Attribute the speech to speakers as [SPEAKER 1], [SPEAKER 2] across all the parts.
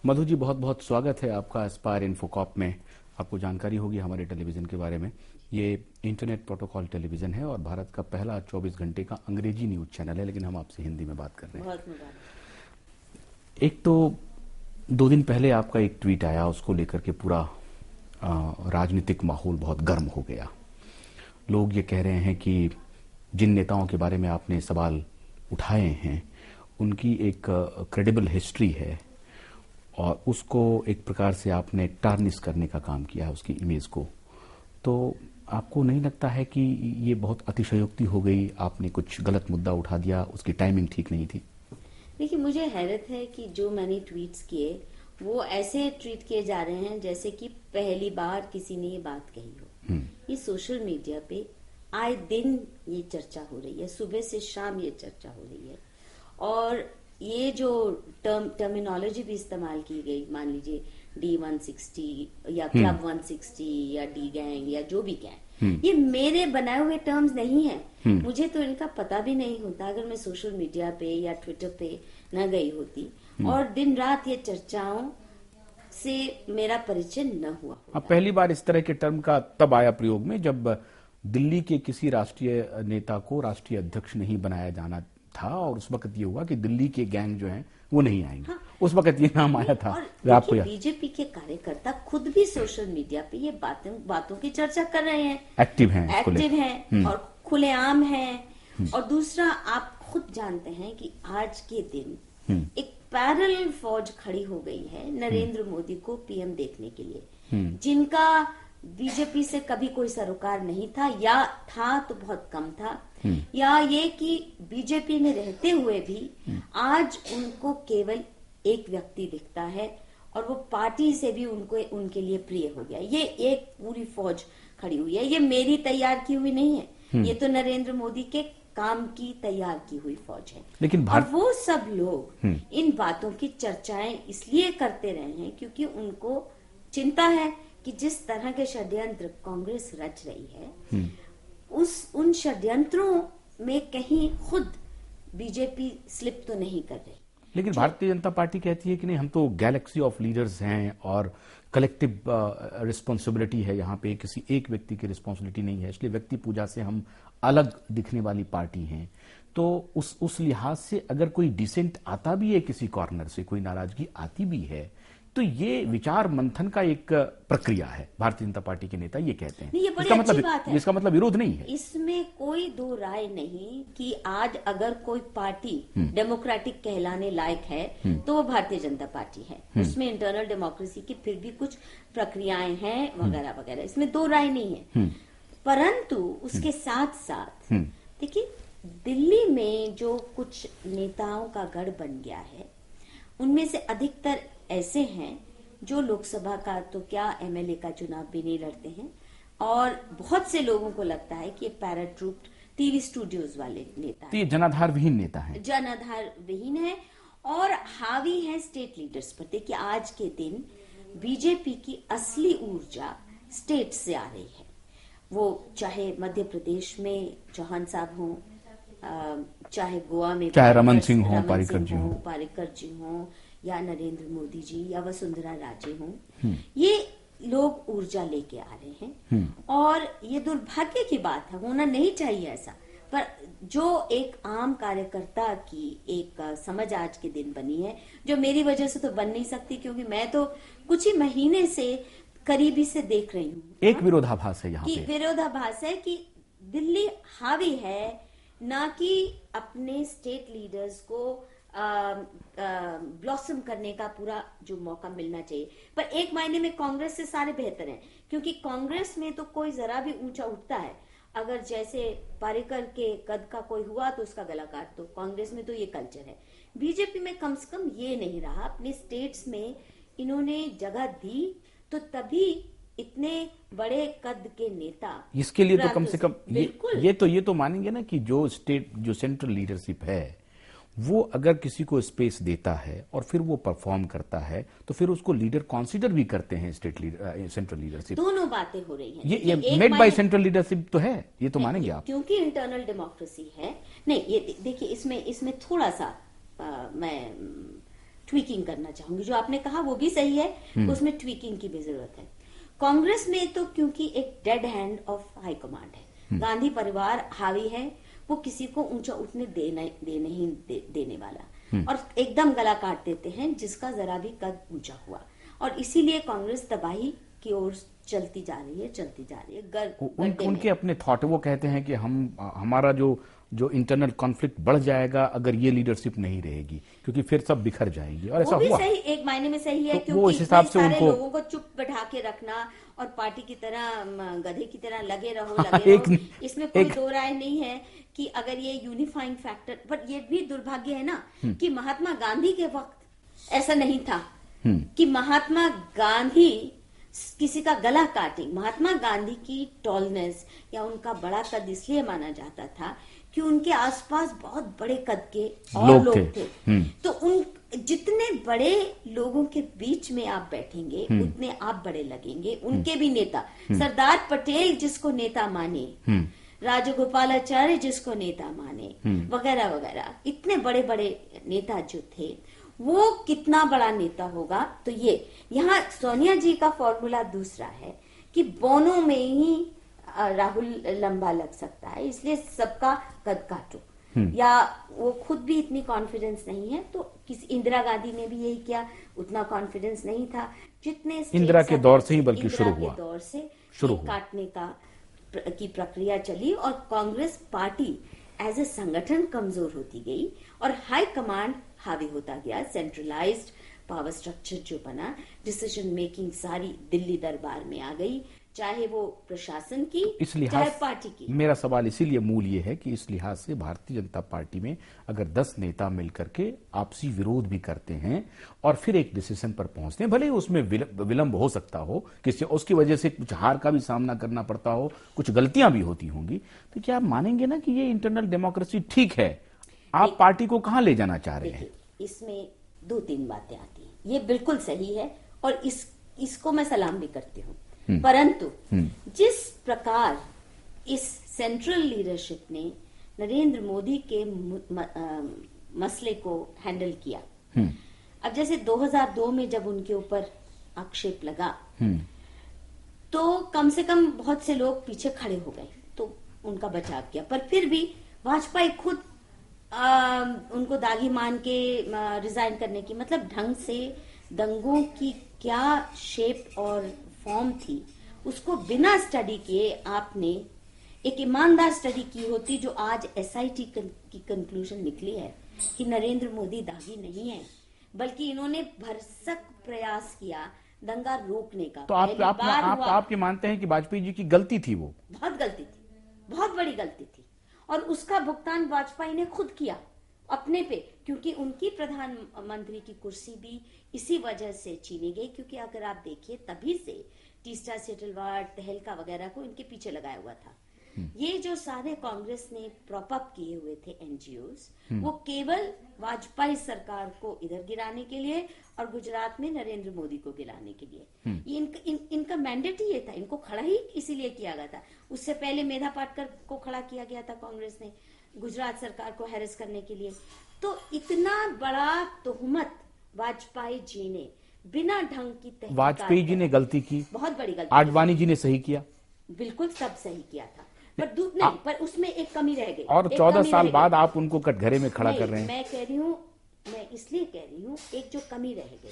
[SPEAKER 1] मधु जी, बहुत बहुत स्वागत है आपका एस्पायर इन्फोकॉप में। आपको जानकारी होगी हमारे टेलीविज़न के बारे में। ये इंटरनेट प्रोटोकॉल टेलीविज़न है और भारत का पहला 24 घंटे का अंग्रेजी न्यूज़ चैनल है, लेकिन हम आपसे हिंदी में बात कर रहे हैं।
[SPEAKER 2] बहुत मुबारक।
[SPEAKER 1] एक तो 2 दिन पहले आपका एक ट्वीट आया, उसको लेकर के पूरा राजनीतिक माहौल बहुत गर्म हो गया। लोग ये कह रहे हैं कि जिन नेताओं के बारे में आपने सवाल उठाए हैं उनकी एक क्रेडिबल हिस्ट्री है और उसको एक प्रकार से आपने टार्निश करने का काम किया है, उसकी इमेज को। तो आपको नहीं लगता है कि ये बहुत अतिशयोक्ति हो गई, आपने कुछ गलत मुद्दा उठा दिया, उसकी टाइमिंग ठीक नहीं थी?
[SPEAKER 2] देखिए, मुझे हैरत है कि जो मैंने ट्वीट्स किए वो ऐसे ट्वीट किए जा रहे हैं जैसे कि पहली बार किसी ने ये बात कही हो। ये सोशल मीडिया पे आए दिन ये चर्चा हो रही है, सुबह से शाम ये चर्चा हो रही है। और ये जो टर्मिनोलॉजी भी इस्तेमाल की गई, मान लीजिए D160 या क्लब 160 या डी गैंग या जो भी गैंग, ये मेरे बनाए हुए टर्म्स नहीं है। मुझे तो इनका पता भी नहीं होता अगर मैं सोशल मीडिया पे या ट्विटर पे न गई होती और दिन रात ये चर्चाओं से मेरा परिचय न हुआ होता।
[SPEAKER 1] अब पहली बार इस तरह के टर्म का तब आया प्रयोग में जब दिल्ली के किसी राष्ट्रीय नेता को राष्ट्रीय अध्यक्ष नहीं बनाया जाना था और उस वक्त ये हुआ कि दिल्ली के गैंग जो हैं वो नहीं आएंगे। हाँ, उस वक्त ये नाम आया था।
[SPEAKER 2] आपको बीजेपी के कार्यकर्ता खुद भी सोशल मीडिया पे ये बातों की चर्चा कर रहे हैं, एक्टिव हैं और खुलेआम हैं। और दूसरा, आप खुद जानते हैं कि आज के दिन एक पैरेलल फौज खड़ी हो गई है नरेंद्र मोदी को पीएम देखने के लिए, जिनका बीजेपी से कभी कोई सरोकार नहीं था या था तो बहुत कम था, या ये कि बीजेपी में रहते हुए भी आज उनको केवल एक व्यक्ति दिखता है और वो पार्टी से भी उनके लिए प्रिय हो गया। ये एक पूरी फौज खड़ी हुई है। ये मेरी तैयार की हुई नहीं है, ये तो नरेंद्र मोदी के काम की तैयार की हुई फौज है।
[SPEAKER 1] लेकिन
[SPEAKER 2] और वो सब लोग इन बातों की चर्चाएं इसलिए करते रहे हैं क्योंकि उनको चिंता है कि जिस तरह के षड्यंत्र कांग्रेस रच रही है उन षड्यंत्रों में कहीं खुद बीजेपी स्लिप तो नहीं कर रही।
[SPEAKER 1] लेकिन भारतीय जनता पार्टी कहती है कि नहीं, हम तो गैलेक्सी ऑफ लीडर्स हैं और कलेक्टिव रिस्पॉन्सिबिलिटी है, यहाँ पे किसी एक व्यक्ति की रिस्पॉन्सिबिलिटी नहीं है, इसलिए व्यक्ति पूजा से हम अलग दिखने वाली पार्टी हैं। तो उस लिहाज से अगर कोई डिसेंट आता भी है किसी कॉर्नर से, कोई नाराजगी आती भी है, तो ये विचार मंथन का एक प्रक्रिया है। भारतीय जनता पार्टी के नेता ये कहते हैं।
[SPEAKER 2] ये बड़ी अच्छी बात है।
[SPEAKER 1] इसका मतलब विरोध नहीं है,
[SPEAKER 2] इसमें कोई दो राय नहीं कि आज अगर कोई पार्टी डेमोक्रेटिक कहलाने लायक है तो वो भारतीय जनता पार्टी है। उसमें इंटरनल डेमोक्रेसी की फिर भी कुछ प्रक्रियाएं हैं वगैरह वगैरह, इसमें दो राय नहीं है। परंतु उसके साथ साथ देखिए, दिल्ली में जो कुछ नेताओं का गढ़ बन गया है उनमें से अधिकतर ऐसे हैं जो लोकसभा का तो क्या एमएलए का चुनाव भी नहीं लड़ते हैं, और बहुत से लोगों को लगता है कि ये पैराट्रूप टीवी स्टूडियोज वाले नेता
[SPEAKER 1] तो ये जनाधार विहीन नेता है,
[SPEAKER 2] जनाधार विहीन है और हावी है स्टेट लीडर्स पर। देखिए, आज के दिन बीजेपी की असली ऊर्जा स्टेट से आ रही है। वो चाहे मध्य प्रदेश में चौहान साहब हों, चाहे गोवा में
[SPEAKER 1] चाहे रमन सिंह हो, पारिकर
[SPEAKER 2] जी हो, या नरेंद्र मोदी जी या वसुंधरा राजे हों, ये लोग ऊर्जा लेके आ रहे हैं। और ये दुर्भाग्य की बात है, होना नहीं चाहिए ऐसा, पर जो एक आम कार्यकर्ता की एक समझ आज के दिन बनी है, जो मेरी वजह से तो बन नहीं सकती क्योंकि मैं तो कुछ ही महीने से करीबी से देख रही हूँ।
[SPEAKER 1] एक विरोधाभास है यहाँ पे,
[SPEAKER 2] विरोधाभास है कि दिल्ली हावी है ना कि अपने स्टेट लीडर्स को ब्लॉसम करने का पूरा जो मौका मिलना चाहिए। पर एक मायने में कांग्रेस से सारे बेहतर हैं क्योंकि कांग्रेस में तो कोई जरा भी ऊंचा उठता है, अगर जैसे पारिकर के कद का कोई हुआ तो उसका गला काट दो। कांग्रेस में तो ये कल्चर है। बीजेपी में कम से कम ये नहीं रहा। अपने स्टेट्स में इन्होंने जगह दी तो तभी इतने बड़े कद के नेता,
[SPEAKER 1] इसके लिए तो कम से कम ये तो मानेंगे ना कि जो सेंट्रल लीडरशिप है वो अगर किसी को स्पेस देता है और फिर वो परफॉर्म करता है तो फिर उसको लीडर कंसीडर भी करते हैं सेंट्रल लीडरशिप।
[SPEAKER 2] दोनों बातें हो रही हैं।
[SPEAKER 1] ये मेड बाय सेंट्रल लीडरशिप तो है, ये तो मानेंगे आप,
[SPEAKER 2] क्योंकि इंटरनल डेमोक्रेसी है। नहीं, ये देखिए, इसमें थोड़ा सा मैं ट्वीकिंग करना चाहूंगी। जो आपने कहा वो भी सही है, उसमें ट्वीकिंग की भी जरूरत है। कांग्रेस में तो क्योंकि एक dead hand of high command है, गांधी परिवार हावी है, वो किसी को ऊंचा उठने देने वाला, और एकदम गला काट देते हैं जिसका जरा भी कद ऊंचा हुआ, और इसीलिए कांग्रेस तबाही की ओर चलती जा रही है।
[SPEAKER 1] उनके अपने थॉट, वो कहते हैं कि हमारा जो इंटरनल कॉन्फ्लिक्ट बढ़ जाएगा अगर ये लीडरशिप नहीं रहेगी, क्योंकि फिर सब बिखर जाएगी। और ऐसा हुआ,
[SPEAKER 2] सही, एक मायने में सही है,
[SPEAKER 1] तो
[SPEAKER 2] क्योंकि
[SPEAKER 1] वो इस हिसाब से
[SPEAKER 2] सारे लोगों को चुप बैठा के रखना और पार्टी की तरह गधे की तरह लगे रहो, इसमें कोई दो राय नहीं है कि अगर ये यूनिफाइंग फैक्टर, बट ये भी दुर्भाग्य है ना कि महात्मा गांधी के वक्त ऐसा नहीं था कि महात्मा गांधी किसी का गला काटे। महात्मा गांधी की टॉलनेस या उनका बड़ा कद इसलिए माना जाता था कि उनके आसपास बहुत बड़े कद के और लोग थे। तो उन जितने बड़े लोगों के बीच में आप बैठेंगे उतने आप बड़े लगेंगे। उनके भी नेता, सरदार पटेल जिसको नेता माने, राजगोपालाचार्य जिसको नेता माने, वगैरह वगैरह, इतने बड़े बड़े नेता जो थे, वो कितना बड़ा नेता होगा। तो ये यहाँ सोनिया जी का फॉर्मूला दूसरा है कि बोनों में ही राहुल लंबा लग सकता है, इसलिए सबका कद काटो, या वो खुद भी इतनी कॉन्फिडेंस नहीं है। तो किसी इंदिरा गांधी ने भी यही किया, उतना कॉन्फिडेंस नहीं था जितने
[SPEAKER 1] इंदिरा के दौर से ही बल्कि शुरू हुआ,
[SPEAKER 2] दौर से काटने की प्रक्रिया चली, और कांग्रेस पार्टी एज ए संगठन कमजोर होती गई और हाई कमांड हावी होता गया। सेंट्रलाइज्ड पावर स्ट्रक्चर जो बना, डिसीजन मेकिंग सारी दिल्ली दरबार में आ गई, चाहे वो प्रशासन की चाहे पार्टी की।
[SPEAKER 1] मेरा सवाल इसीलिए मूल ये है कि इस लिहाज से भारतीय जनता पार्टी में अगर 10 नेता मिलकर के आपसी विरोध भी करते हैं और फिर एक डिसीजन पर पहुंचते हैं, भले ही उसमें विलंब हो सकता हो, किसी उसकी वजह से कुछ हार का भी सामना करना पड़ता हो, कुछ गलतियां भी होती होंगी, तो क्या आप मानेंगे ना कि ये इंटरनल डेमोक्रेसी ठीक है? आप पार्टी को कहां ले जाना चाह रहे हैं?
[SPEAKER 2] इसमें 2-3 बातें आती हैं। ये बिल्कुल सही है और इसको मैं सलाम भी करती हूँ, परंतु जिस प्रकार इस सेंट्रल लीडरशिप ने नरेंद्र मोदी के मसले को हैंडल किया, अब जैसे 2002 में जब उनके ऊपर आक्षेप लगा तो कम से कम बहुत से लोग पीछे खड़े हो गए, तो उनका बचाव किया। पर फिर भी वाजपेयी खुद उनको दागी मान के रिजाइन करने की, मतलब ढंग से दंगों की क्या शेप और फॉर्म थी उसको बिना स्टडी किए आपने एक ईमानदार स्टडी की होती, जो आज एसआईटी की कंक्लूजन निकली है कि नरेंद्र मोदी दागी नहीं है, बल्कि इन्होंने भरसक प्रयास किया दंगा रोकने का।
[SPEAKER 1] तो आप ये मानते हैं कि वाजपेयी जी की गलती थी? वो
[SPEAKER 2] बहुत गलती थी, बहुत बड़ी गलती थी, और उसका भुगतान वाजपेयी ने खुद किया अपने पे, क्योंकि उनकी प्रधानमंत्री की कुर्सी भी इसी वजह से छीनी गई, क्योंकि अगर आप देखिए तभी से टीस्टा सेटलवाड़ तहलका वगैरह को इनके पीछे लगाया हुआ था। ये जो सारे कांग्रेस ने प्रॉप अप किए हुए थे एनजीओस, वो केवल वाजपेयी सरकार को इधर गिराने के लिए और गुजरात में नरेंद्र मोदी को गिराने के लिए, ये इनका मैंडेट ही ये था, इनको खड़ा ही इसीलिए किया गया था। उससे पहले मेधा पाटकर को खड़ा किया गया था कांग्रेस ने गुजरात सरकार को हैरेस करने के लिए। तो इतना बड़ा तोहमत वाजपेयी जी ने बिना ढंग की तहकीकात,
[SPEAKER 1] वाजपेयी जी ने गलती की,
[SPEAKER 2] बहुत बड़ी गलती।
[SPEAKER 1] आडवाणी जी ने सही किया,
[SPEAKER 2] बिल्कुल सब सही किया था, पर नहीं, पर उसमें एक कमी रह गई।
[SPEAKER 1] और 14 साल बाद आप उनको कटघरे में खड़ा कर रहे हैं।
[SPEAKER 2] मैं कह रही हूँ, मैं इसलिए कह रही हूँ, एक जो कमी रह गई।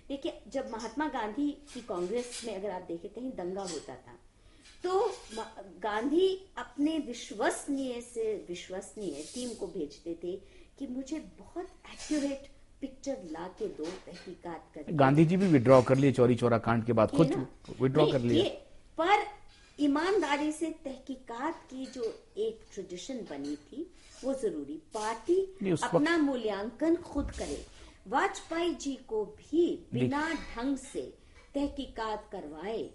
[SPEAKER 2] देखिए, जब महात्मा गांधी की कांग्रेस में अगर आप देखें कहीं दंगा होता था, तो गांधी अपने विश्वसनीय टीम को भेजते थे कि मुझे बहुत एक्यूरेट पिक्चर ला के दो, तहकीकात कर।
[SPEAKER 1] गांधी जी भी विड्रॉ कर लिए चौरी चौरा कांड के बाद, खुद विड्रॉ कर लिए।
[SPEAKER 2] पर ईमानदारी से तहकीकात की जो एक ट्रेडिशन बनी थी वो जरूरी, पार्टी अपना मूल्यांकन खुद करे। वाजपेयी जी को भी बिना ढंग से तहकीकात करवाए,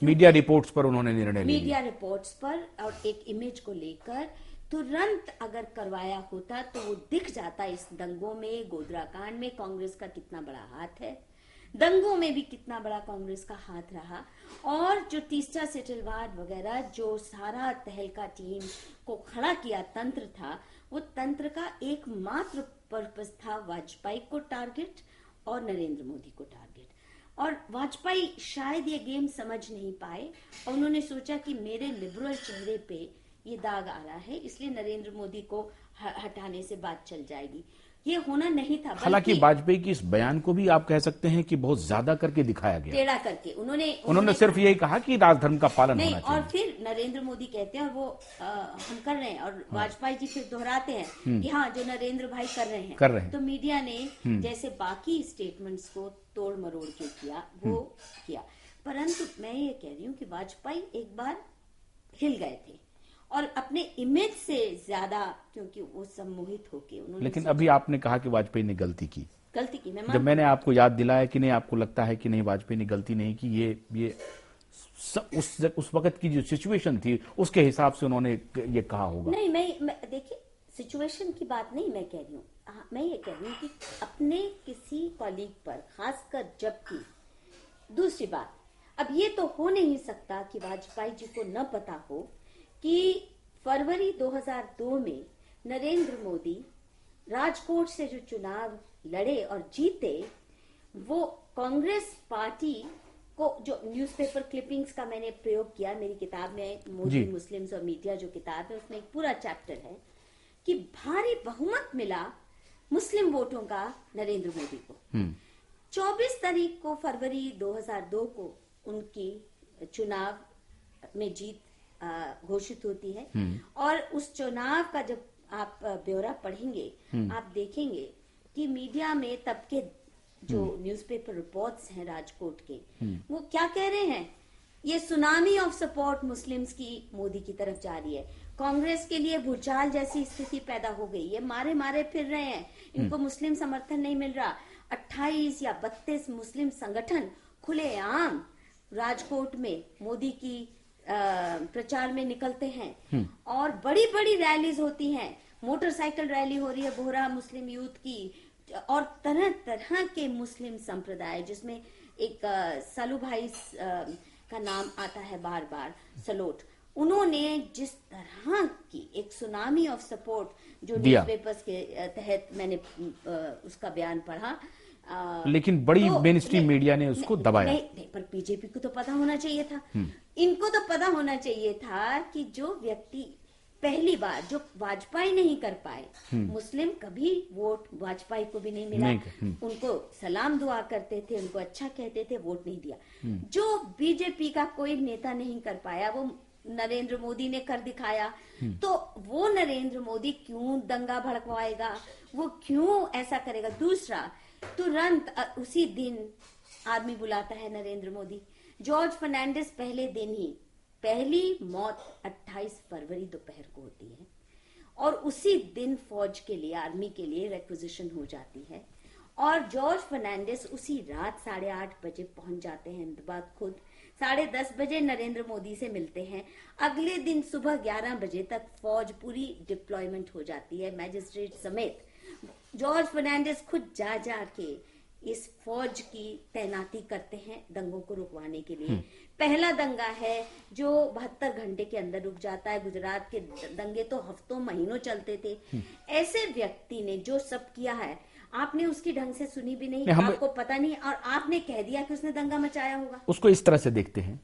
[SPEAKER 1] मीडिया रिपोर्ट्स पर उन्होंने निर्णय लिया,
[SPEAKER 2] मीडिया रिपोर्ट्स पर और एक इमेज को लेकर तुरंत अगर करवाया होता तो वो दिख जाता इस दंगों में, गोधरा कांड में कांग्रेस का कितना बड़ा हाथ है, दंगों में भी कितना बड़ा कांग्रेस का हाथ रहा, और जो तीस्ता सेटलवाड़ वगैरह जो सारा तहलका टीम को खड़ा किया तंत्र था, वो तंत्र का एकमात्र पर्पस था वाजपेयी को टारगेट और नरेंद्र मोदी को टारगेट। और वाजपेयी शायद ये गेम समझ नहीं पाए और उन्होंने सोचा कि मेरे लिबरल चेहरे पे ये दाग आ रहा है, इसलिए नरेंद्र मोदी को हटाने से बात चल जाएगी। ये होना नहीं था।
[SPEAKER 1] हालांकि वाजपेयी की इस बयान को भी आप कह सकते हैं कि बहुत ज्यादा करके दिखाया गया,
[SPEAKER 2] टेढ़ा करके
[SPEAKER 1] उन्होंने सिर्फ यही कहा कि राजधर्म का पालन होना चाहिए।
[SPEAKER 2] और फिर नरेंद्र मोदी कहते हैं और वो हम कर रहे हैं, और वाजपेयी जी फिर दोहराते हैं कि हाँ जो नरेंद्र भाई कर रहे हैं। तो मीडिया ने जैसे बाकी स्टेटमेंट्स को तोड़ मरोड़ के किया वो किया, परंतु मैं ये कह रही हूँ कि वाजपेयी एक बार हिल गए थे और अपने इमेज से ज्यादा, क्योंकि वो सम्मोहित होके उन्होंने।
[SPEAKER 1] लेकिन अभी आपने कहा कि वाजपेयी ने गलती की।
[SPEAKER 2] मैं
[SPEAKER 1] जब मैंने आपको याद दिलाया कि नहीं, आपको लगता है कि नहीं वाजपेयी ने गलती नहीं की, ये उस वक्त की जो सिचुएशन थी उसके हिसाब से उन्होंने ये कहा होगा।
[SPEAKER 2] नहीं, मैं देखिए सिचुएशन की बात नहीं मैं कह रही हूँ, मैं ये कह रही हूँ कि अपने किसी कॉलीग पर, खासकर जबकि दूसरी बात, अब ये तो हो नहीं सकता कि वाजपेयी जी को न पता हो कि फरवरी 2002 में नरेंद्र मोदी राजकोट से जो चुनाव लड़े और जीते, वो कांग्रेस पार्टी को, जो न्यूज़पेपर क्लिपिंग्स का मैंने प्रयोग किया मेरी किताब में, मोदी मुस्लिम्स और मीडिया जो किताब है उसमें एक पूरा चैप्टर है कि भारी बहुमत मिला मुस्लिम वोटों का नरेंद्र मोदी को। 24 तारीख को फरवरी 2002 को उनकी चुनाव में जीत घोषित होती है, और उस चुनाव का जब आप ब्यौरा पढ़ेंगे आप देखेंगे कि मीडिया में तब के जो न्यूज़पेपर रिपोर्ट्स हैं राजकोट के, वो क्या कह रहे हैं, ये सुनामी ऑफ सपोर्ट मुस्लिम्स की मोदी की तरफ जा रही है, कांग्रेस के लिए भूचाल जैसी स्थिति पैदा हो गई, ये मारे मारे फिर रहे हैं, इनको मुस्लिम समर्थन नहीं मिल रहा। 28 या 32 मुस्लिम संगठन खुलेआम राजकोट में मोदी की प्रचार में निकलते हैं और बड़ी बड़ी रैलीज होती हैं, मोटरसाइकिल रैली हो रही है बोहरा मुस्लिम यूथ की, और तरह तरह के मुस्लिम संप्रदाय, जिसमें एक सलू भाई का नाम आता है बार बार, सलोट, उन्होंने जिस तरह की एक सुनामी ऑफ सपोर्ट जो न्यूज़पेपर्स के तहत मैंने उसका बयान पढ़ा,
[SPEAKER 1] लेकिन बड़ी मेन स्ट्रीम मीडिया ने उसको दबाया।
[SPEAKER 2] नहीं, पर बीजेपी को तो पता होना चाहिए था, इनको तो पता होना चाहिए था कि जो व्यक्ति पहली बार जो वाजपेयी नहीं कर पाए, मुस्लिम कभी वोट वाजपेयी को भी नहीं मिला, उनको सलाम दुआ करते थे, उनको अच्छा कहते थे, वोट नहीं दिया। जो बीजेपी का कोई नेता नहीं कर पाया वो नरेंद्र मोदी ने कर दिखाया, तो वो नरेंद्र मोदी क्यों दंगा भड़कवाएगा, वो क्यों ऐसा करेगा। दूसरा, तुरंत उसी दिन आर्मी बुलाता है नरेंद्र मोदी। जॉर्ज फर्नांडिस पहले दिन ही, पहली मौत 28 फरवरी दोपहर को होती है और उसी दिन फौज के लिए, आर्मी के लिए रिक्विजिशन हो जाती है, और जॉर्ज फर्नांडिस उसी रात 8:30 बजे पहुंच जाते हैं अहमदाबाद खुद, 10:30 बजे नरेंद्र मोदी से मिलते हैं। अगले दिन सुबह 11 बजे तक फौज पूरी डिप्लॉयमेंट हो जाती है, मैजिस्ट्रेट समेत। जॉर्ज फर्नांडिस खुद जा के इस फौज की तैनाती करते हैं दंगों को रुकवाने के लिए। पहला दंगा है जो 72 घंटे के अंदर रुक जाता है। गुजरात के दंगे तो हफ्तों महीनों चलते थे। ऐसे व्यक्ति ने जो सब किया है, आपने उसकी ढंग से सुनी भी नहीं, आपको पता नहीं, और आपने कह दिया कि उसने दंगा मचाया होगा।
[SPEAKER 1] उसको इस तरह से देखते हैं